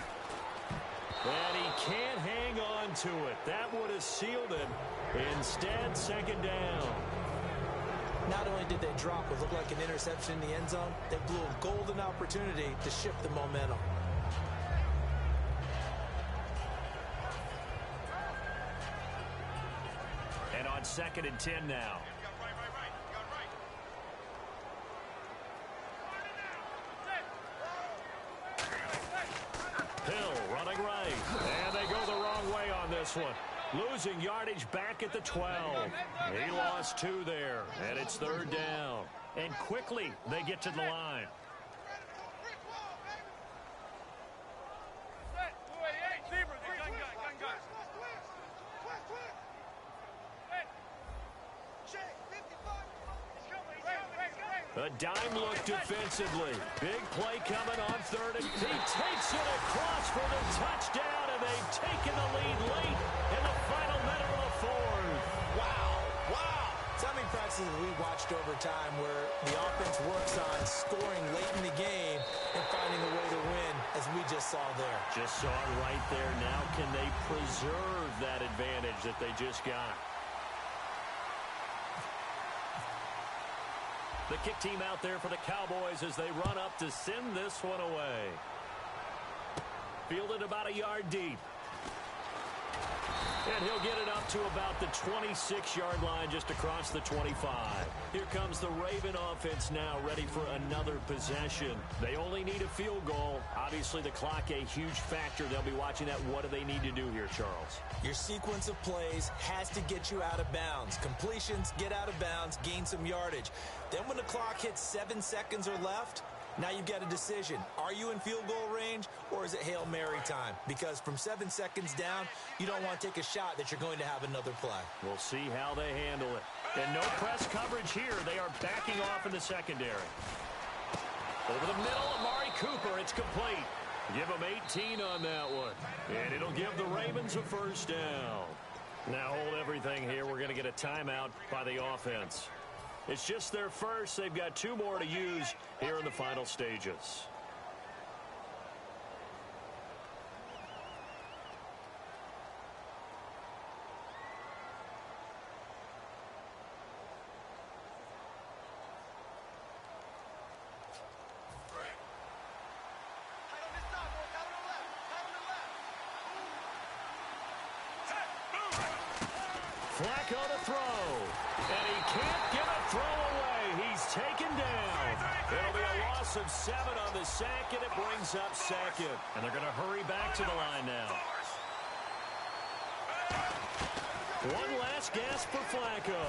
C: And he can't hang on to it. That would have sealed it. Instead, 2nd down.
D: Not only did they drop what looked like an interception in the end zone, they blew a golden opportunity to shift the momentum.
C: And on 2nd and 10 now. Hill running right. And they go the wrong way on this one. Losing yardage back at the 12. He lost 2 there. And it's 3rd down. And quickly they get to the line. A dime look defensively. Big play coming on 3rd, and he takes it across for the touchdown, and they've taken the lead late in the final minute of the 4th.
D: Wow. So many practices we watched over time where the offense works on scoring late in the game and finding a way to win, as we just saw there.
C: Just saw it right there. Now can they preserve that advantage that they just got? The kick team out there for the Cowboys as they run up to send this one away. Fielded about a yard deep. And he'll get it up to about the 26-yard line just across the 25. Here comes the Raven offense now, ready for another possession. They only need a field goal. Obviously, the clock a huge factor. They'll be watching that. What do they need to do here, Charles?
D: Your sequence of plays has to get you out of bounds. Completions, get out of bounds, gain some yardage. Then when the clock hits 7 seconds or left, now you've got a decision. Are you in field goal range, or is it Hail Mary time? Because from 7 seconds down, you don't want to take a shot that you're going to have another play.
C: We'll see how they handle it. And no press coverage here. They are backing off in the secondary. Over the middle, Amari Cooper. It's complete. Give them 18 on that one. And it'll give the Ravens a 1st down. Now hold everything here. We're going to get a timeout by the offense. It's just their first. They've got 2 more to use here in the final stages. Flacco to throw. And he can't get a throw away he's taken down. It'll be a loss of 7 on the sack, and it brings up second. And they're going to hurry back to the line now. One last gasp for Flacco.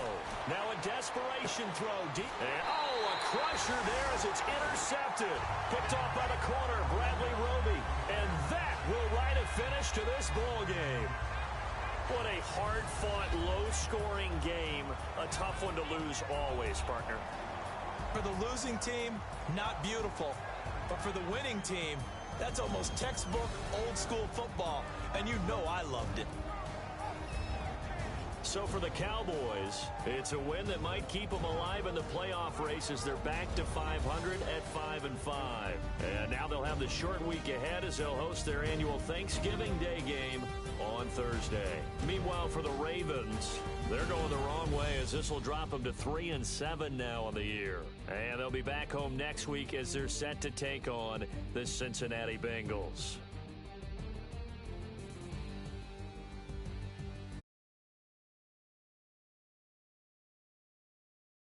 C: Now a desperation throw deep. And, a crusher there as it's intercepted. Picked off by the corner, Bradley Roby. And that will write a finish to this ball game. What a hard-fought, low-scoring game. A tough one to lose always, partner.
D: For the losing team, not beautiful. But for the winning team, that's almost textbook old-school football. And you know I loved it.
C: So for the Cowboys, it's a win that might keep them alive in the playoff race as they're back to 500 at 5-5. And now they'll have the short week ahead as they'll host their annual Thanksgiving Day game on Thursday. Meanwhile, for the Ravens, they're going the wrong way as this will drop them to 3-7 now on the year. And they'll be back home next week as they're set to take on the Cincinnati Bengals.